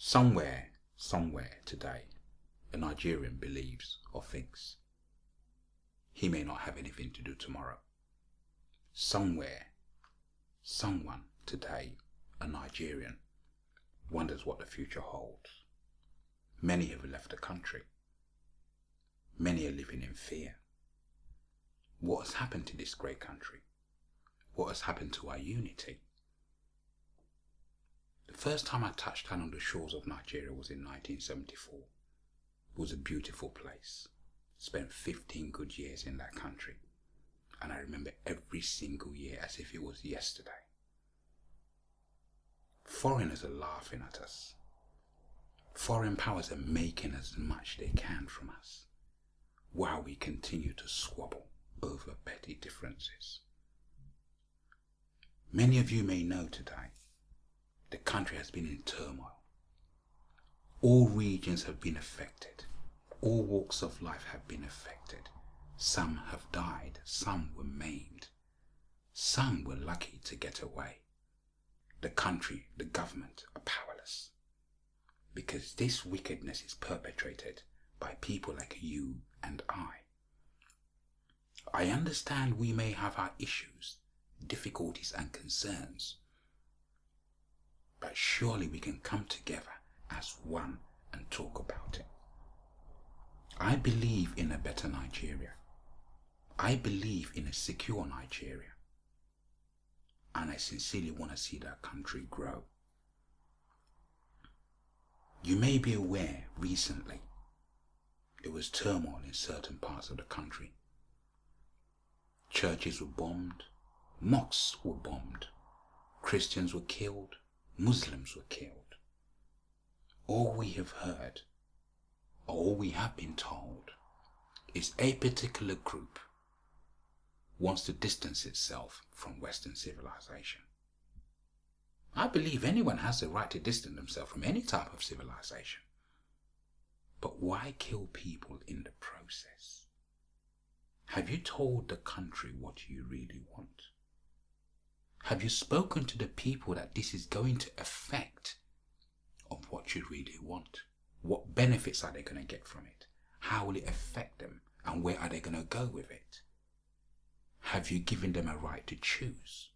Somewhere today, a Nigerian believes or thinks he may not have anything to do tomorrow. Somewhere, someone today, a Nigerian, wonders what the future holds. Many have left the country. Many are living in fear. What has happened to this great country? What has happened to our unity? The first time I touched down on the shores of Nigeria was in 1974. It was a beautiful place. Spent 15 good years in that country. And I remember every single year as if it was yesterday. Foreigners are laughing at us. Foreign powers are making as much they can from us, while we continue to squabble over petty differences. Many of you may know today, the country has been in turmoil. All regions have been affected. All walks of life have been affected. Some have died. Some were maimed. Some were lucky to get away. The country, the government are powerless. Because this wickedness is perpetrated by people like you and I. I understand we may have our issues, difficulties and concerns. But surely we can come together as one and talk about it. I believe in a better Nigeria. I believe in a secure Nigeria. And I sincerely want to see that country grow. You may be aware recently there was turmoil in certain parts of the country. Churches were bombed, mosques were bombed, Christians were killed, Muslims were killed. All we have heard, or all we have been told, is a particular group wants to distance itself from Western civilization. I believe anyone has the right to distance themselves from any type of civilization. But why kill people in the process? Have you told the country what you really want? Have you spoken to the people that this is going to affect of what you really want? What benefits are they going to get from it? How will it affect them? And where are they going to go with it? Have you given them a right to choose?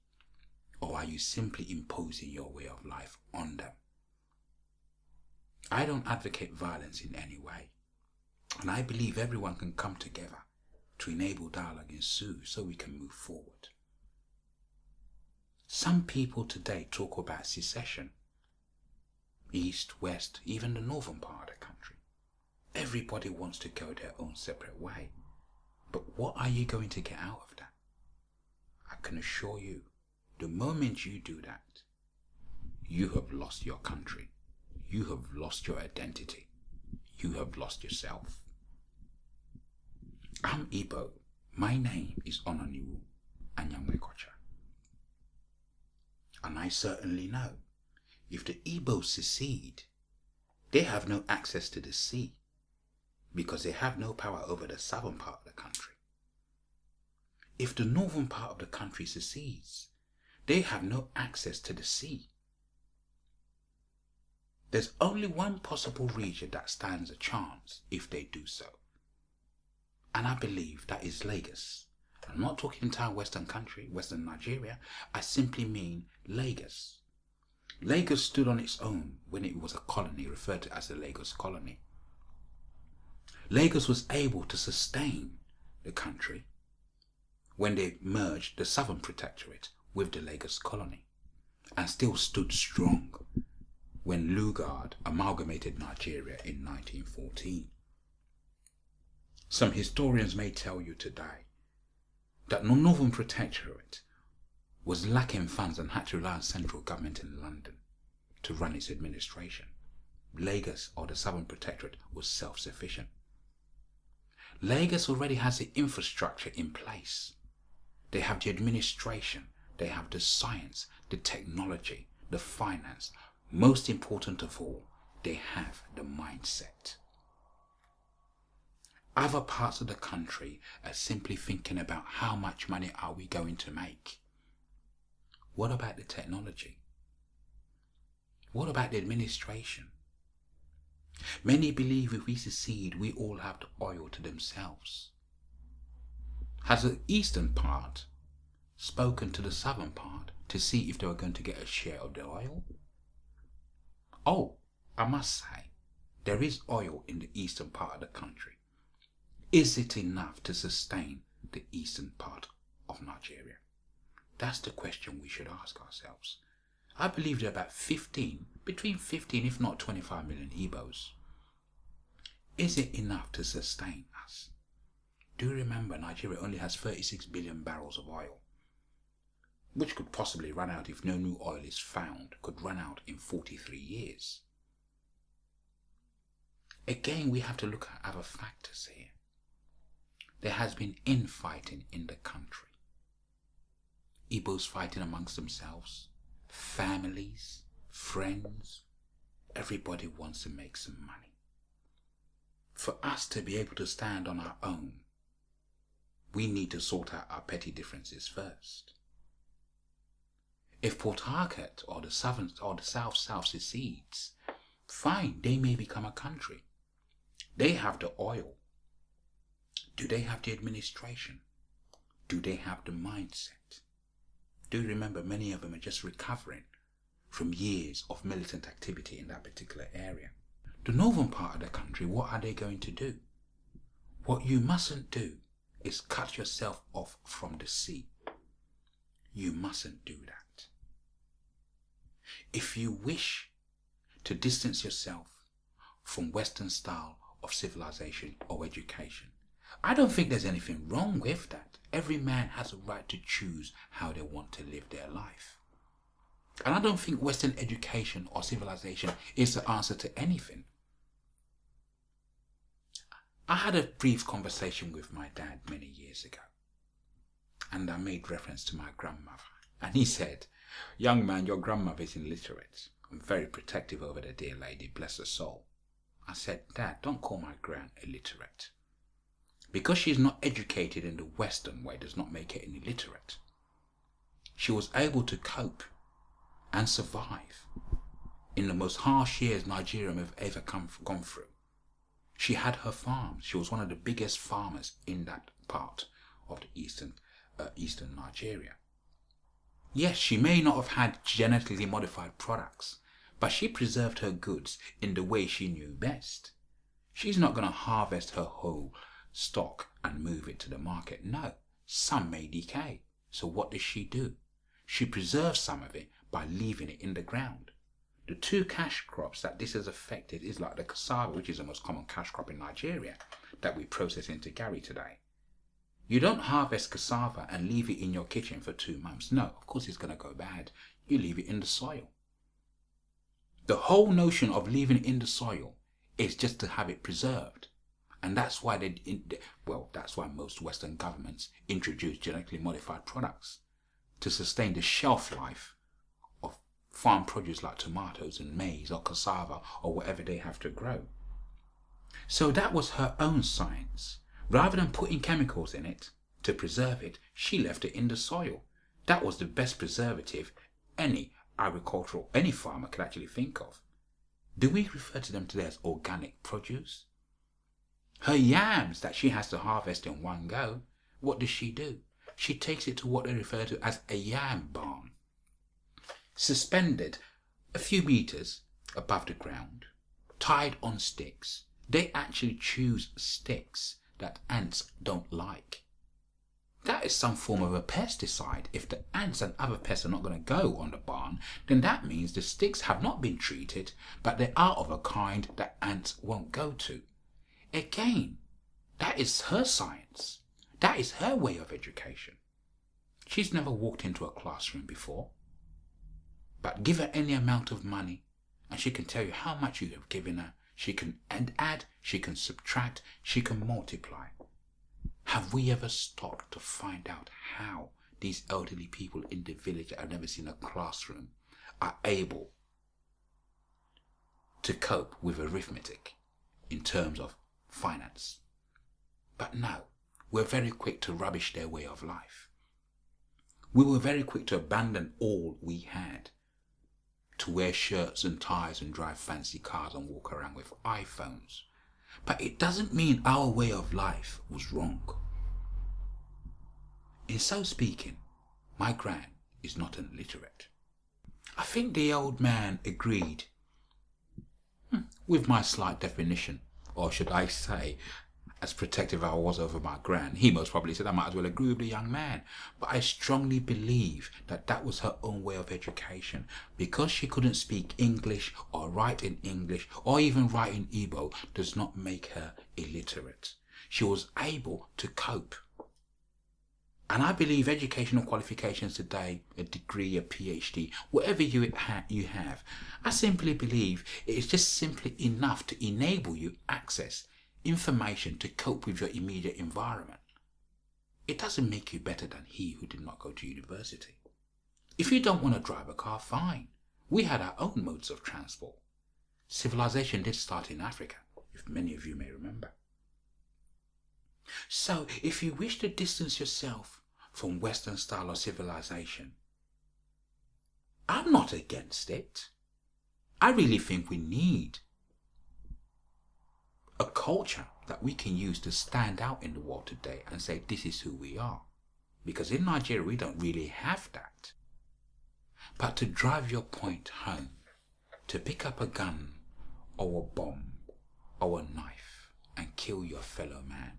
Or are you simply imposing your way of life on them? I don't advocate violence in any way. And I believe everyone can come together to enable dialogue ensue so we can move forward. Some people today talk about secession. East, west, even the northern part of the country. Everybody wants to go their own separate way. But what are you going to get out of that? I can assure you, the moment you do that, you have lost your country. You have lost your identity. You have lost yourself. I'm Igbo. My name is Ononiwu Anyamwekocha. And I certainly know, if the Igbos secede, they have no access to the sea, because they have no power over the southern part of the country. If the northern part of the country secedes, they have no access to the sea. There's only one possible region that stands a chance if they do so. And I believe that is Lagos. I'm not talking entire Western country, Western Nigeria. I simply mean Lagos. Lagos stood on its own when it was a colony, referred to as the Lagos Colony. Lagos was able to sustain the country when they merged the Southern Protectorate with the Lagos Colony, and still stood strong when Lugard amalgamated Nigeria in 1914. Some historians may tell you today that the Northern Protectorate was lacking funds and had to rely on central government in London to run its administration. Lagos, or the Southern Protectorate, was self-sufficient. Lagos already has the infrastructure in place. They have the administration, they have the science, the technology, the finance. Most important of all, they have the mindset. Other parts of the country are simply thinking about how much money are we going to make. What about the technology? What about the administration? Many believe if we secede, we all have the oil to themselves. Has the eastern part spoken to the southern part to see if they were going to get a share of the oil? Oh, I must say, there is oil in the eastern part of the country. Is it enough to sustain the eastern part of Nigeria? That's the question we should ask ourselves. I believe there are about between 15 if not 25 million Igbos. Is it enough to sustain us? Do you remember Nigeria only has 36 billion barrels of oil, which could possibly run out if no new oil is found, could run out in 43 years. Again, we have to look at other factors here. There has been infighting in the country. Igbos fighting amongst themselves, families, friends, everybody wants to make some money. For us to be able to stand on our own, we need to sort out our petty differences first. If Port Harcourt or the South secedes, fine, they may become a country. They have the oil. Do they have the administration? Do they have the mindset? Do you remember many of them are just recovering from years of militant activity in that particular area? The northern part of the country, what are they going to do? What you mustn't do is cut yourself off from the sea. You mustn't do that. If you wish to distance yourself from Western style of civilization or education, I don't think there's anything wrong with that. Every man has a right to choose how they want to live their life. And I don't think Western education or civilization is the answer to anything. I had a brief conversation with my dad many years ago, and I made reference to my grandmother. And he said, "Young man, your grandmother is illiterate. I'm very protective over the dear lady, bless her soul." I said, "Dad, don't call my gran illiterate. Because she's not educated in the Western way does not make her illiterate. She was able to cope and survive in the most harsh years Nigeria have ever gone through. She had her farms. She was one of the biggest farmers in that part of the eastern Nigeria. Yes, she may not have had genetically modified products, but she preserved her goods in the way she knew best. She's not going to harvest her whole stock and move it to the market. No, some may decay. So what does she do? She preserves some of it by leaving it in the ground. The two cash crops that this has affected is like the cassava, which is the most common cash crop in Nigeria, that we process into Gari today. You don't harvest cassava and leave it in your kitchen for 2 months. No, of course it's going to go bad. You leave it in the soil. The whole notion of leaving it in the soil is just to have it preserved. And that's why that's why most Western governments introduce genetically modified products to sustain the shelf life of farm produce like tomatoes and maize or cassava or whatever they have to grow. So that was her own science. Rather than putting chemicals in it to preserve it, she left it in the soil. That was the best preservative any farmer could actually think of. Do we refer to them today as organic produce? Her yams that she has to harvest in one go, what does she do? She takes it to what they refer to as a yam barn, suspended a few meters above the ground, tied on sticks. They actually choose sticks that ants don't like. That is some form of a pesticide. If the ants and other pests are not going to go on the barn, then that means the sticks have not been treated, but they are of a kind that ants won't go to. Again, that is her science. That is her way of education. She's never walked into a classroom before. But give her any amount of money and she can tell you how much you have given her. She can add, she can subtract, she can multiply. Have we ever stopped to find out how these elderly people in the village that have never seen a classroom are able to cope with arithmetic in terms of finance? But no, we're very quick to rubbish their way of life. We were very quick to abandon all we had to wear shirts and ties and drive fancy cars and walk around with iPhones. But it doesn't mean our way of life was wrong. In so speaking, my gran is not illiterate. I think the old man agreed with my slight definition, or should I say, as protective I was over my gran, he most probably said I might as well agree with the young man. But I strongly believe that that was her own way of education. Because she couldn't speak English or write in English or even write in Igbo does not make her illiterate. She was able to cope. And I believe educational qualifications today, a degree, a PhD, whatever you have, I simply believe it is just simply enough to enable you access information to cope with your immediate environment. It doesn't make you better than he who did not go to university. If you don't want to drive a car, fine. We had our own modes of transport. Civilization did start in Africa, if many of you may remember. So, if you wish to distance yourself from Western style of civilization, I'm not against it. I really think we need a culture that we can use to stand out in the world today and say this is who we are. Because in Nigeria we don't really have that. But to drive your point home, to pick up a gun or a bomb or a knife and kill your fellow man,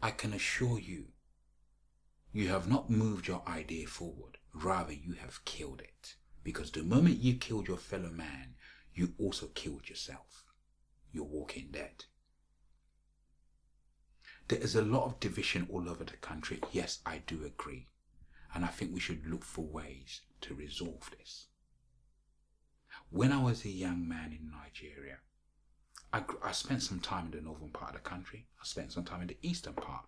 I can assure you, you have not moved your idea forward, rather you have killed it. Because the moment you killed your fellow man, you also killed yourself. You're walking dead. There is a lot of division all over the country. Yes, I do agree. And I think we should look for ways to resolve this. When I was a young man in Nigeria, I spent some time in the northern part of the country. I spent some time in the eastern part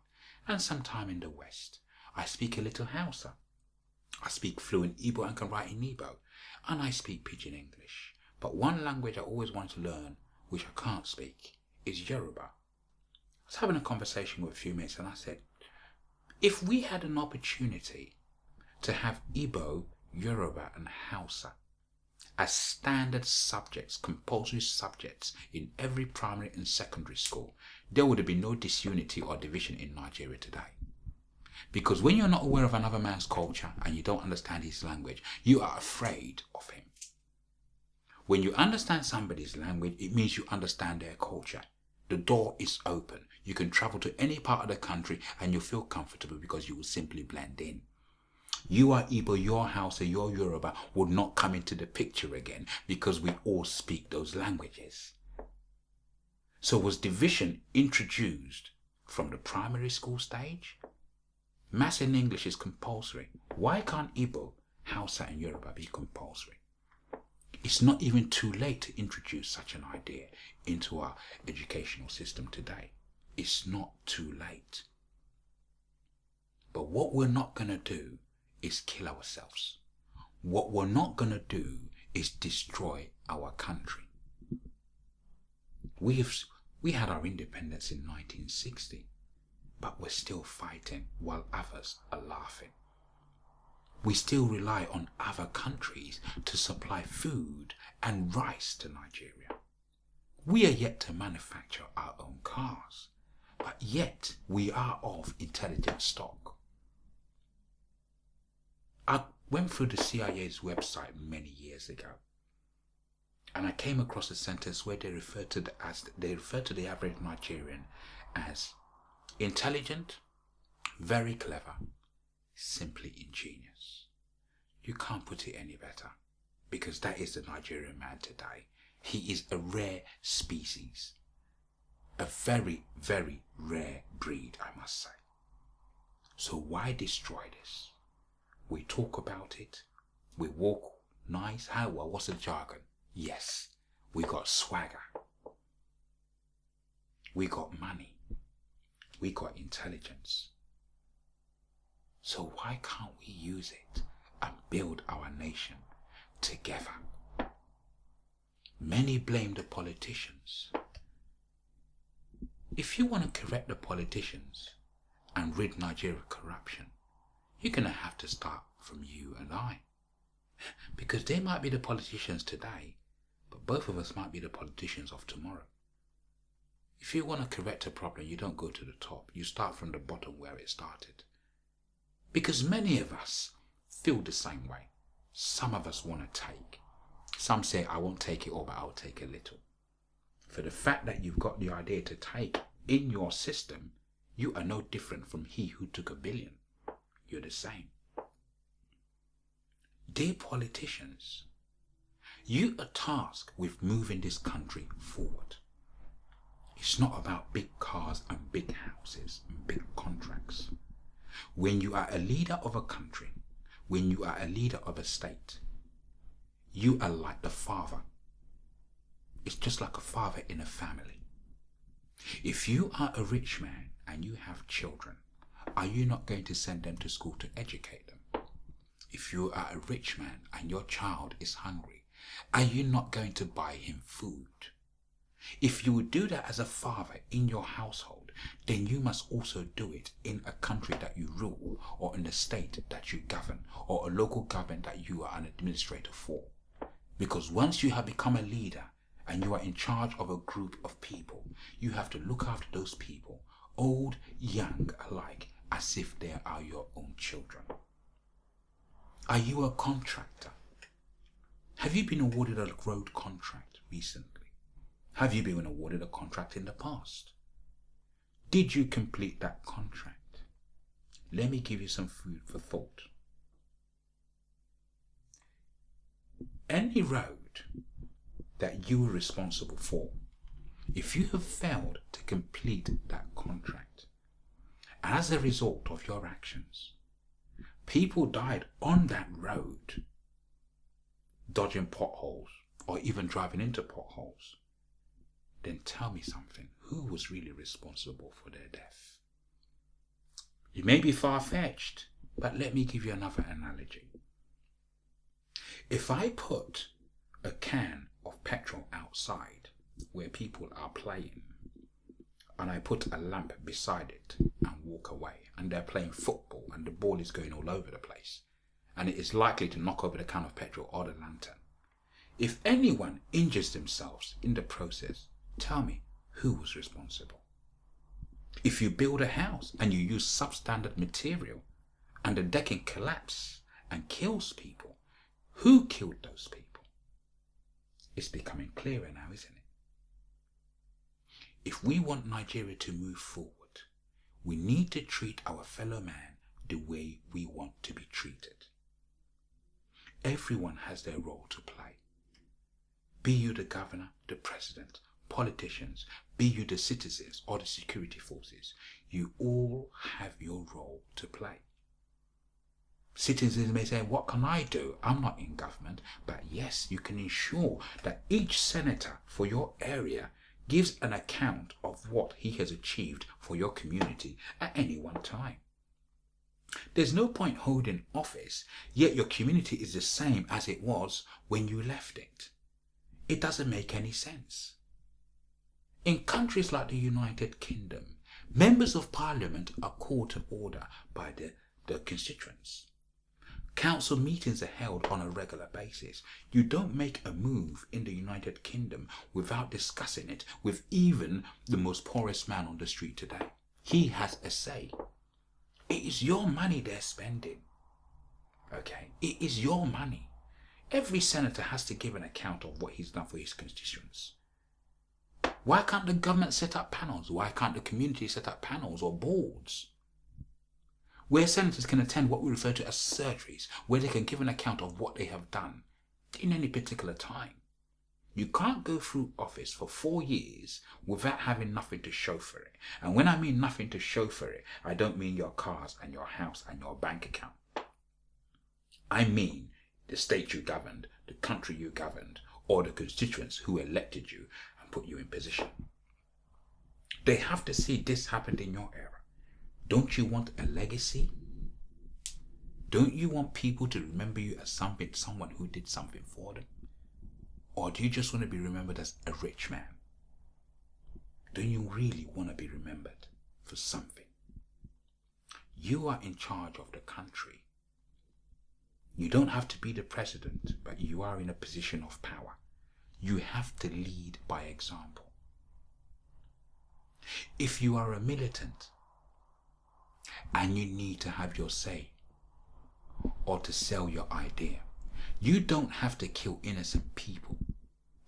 and some time in the west. I speak a little Hausa. I speak fluent Igbo and can write in Igbo. And I speak Pidgin English. But one language I always wanted to learn, which I can't speak, is Yoruba. I was having a conversation with a few mates and I said, if we had an opportunity to have Igbo, Yoruba and Hausa as standard subjects, compulsory subjects in every primary and secondary school, there would have been no disunity or division in Nigeria today. Because when you're not aware of another man's culture and you don't understand his language, you are afraid of him. When you understand somebody's language, it means you understand their culture. The door is open. You can travel to any part of the country and you'll feel comfortable because you will simply blend in. You are Igbo, your Hausa, your Yoruba would not come into the picture again because we all speak those languages. So was division introduced from the primary school stage? Maths and English is compulsory. Why can't Igbo, Hausa and Yoruba be compulsory? It's not even too late to introduce such an idea into our educational system today. It's not too late. But what we're not going to do is kill ourselves. What we're not going to do is destroy our country. We had our independence in 1960, but we're still fighting while others are laughing. We still rely on other countries to supply food and rice to Nigeria. We are yet to manufacture our own cars, but yet we are of intelligent stock. I went through the CIA's website many years ago, and I came across a sentence where they referred to the average Nigerian as intelligent, very clever, simply ingenious. You can't put it any better, because that is the Nigerian man today. He is a rare species, a very, very rare breed, I must say. So why destroy this? We talk about it, we walk nice, how well, what's the jargon? Yes, we got swagger, we got money, we got intelligence. So why can't we use it and build our nation together? Many blame the politicians. If you want to correct the politicians and rid Nigeria of corruption, you're going to have to start from you and I. Because they might be the politicians today, but both of us might be the politicians of tomorrow. If you want to correct a problem, you don't go to the top. You start from the bottom where it started. Because many of us feel the same way. Some of us want to take. Some say, I won't take it all, but I'll take a little. For the fact that you've got the idea to take in your system, you are no different from he who took $1 billion. You're the same. Dear politicians, you are tasked with moving this country forward. It's not about big cars and big houses and big contracts. When you are a leader of a country, when you are a leader of a state, you are like the father. It's just like a father in a family. If you are a rich man and you have children, are you not going to send them to school to educate them? If you are a rich man and your child is hungry, are you not going to buy him food? If you would do that as a father in your household, then you must also do it in a country that you rule, or in a state that you govern, or a local government that you are an administrator for. Because once you have become a leader and you are in charge of a group of people, you have to look after those people, old, young alike, as if they are your own children. Are you a contractor? Have you been awarded a road contract recently? Have you been awarded a contract in the past? Did you complete that contract? Let me give you some food for thought. Any road that you were responsible for, if you have failed to complete that contract, as a result of your actions, people died on that road, dodging potholes or even driving into potholes, then tell me something. Who was really responsible for their death? It may be far-fetched, but let me give you another analogy. If I put a can of petrol outside where people are playing, and I put a lamp beside it and walk away, and they're playing football and the ball is going all over the place, and it is likely to knock over the can of petrol or the lantern, if anyone injures themselves in the process, tell me who was responsible. If you build a house and you use substandard material and the decking collapses and kills people, who killed those people? It's becoming clearer now, isn't it? If we want Nigeria to move forward, we need to treat our fellow man the way we want to be treated. Everyone has their role to play. Be you the governor, the president, politicians, be you the citizens or the security forces, you all have your role to play. Citizens may say, what can I do? I'm not in government. But yes, you can ensure that each senator for your area gives an account of what he has achieved for your community at any one time. There's no point holding office, yet your community is the same as it was when you left it. It doesn't make any sense. In countries like the United Kingdom, members of parliament are called to order by the constituents. Council meetings are held on a regular basis. You don't make a move in the United Kingdom without discussing it with even the most poorest man on the street today. He has a say. It is your money they're spending. Okay? It is your money. Every senator has to give an account of what he's done for his constituents. Why can't the government set up panels? Why can't the community set up panels or boards where senators can attend what we refer to as surgeries, where they can give an account of what they have done in any particular time? You can't go through office for 4 years without having nothing to show for it. And when I mean nothing to show for it, I don't mean your cars and your house and your bank account. I mean the state you governed, the country you governed, or the constituents who elected you and put you in position. They have to see this happened in your era. Don't you want a legacy? Don't you want people to remember you as someone who did something for them? Or do you just want to be remembered as a rich man? Don't you really want to be remembered for something? You are in charge of the country. You don't have to be the president, but you are in a position of power. You have to lead by example. If you are a militant and you need to have your say or to sell your idea, you don't have to kill innocent people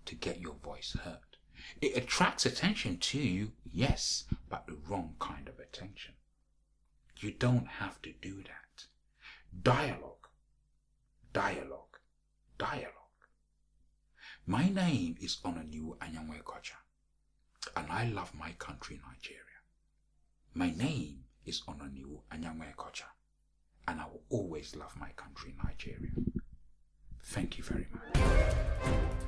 to get your voice heard. It attracts attention to you, yes, but the wrong kind of attention. You don't have to do that. Dialogue, dialogue, dialogue. My name is Onaniwu Anyanwekwacha, and I love my country, Nigeria. My name is Onaniwu Anyanwekwacha, and I will always love my country, Nigeria. Thank you very much.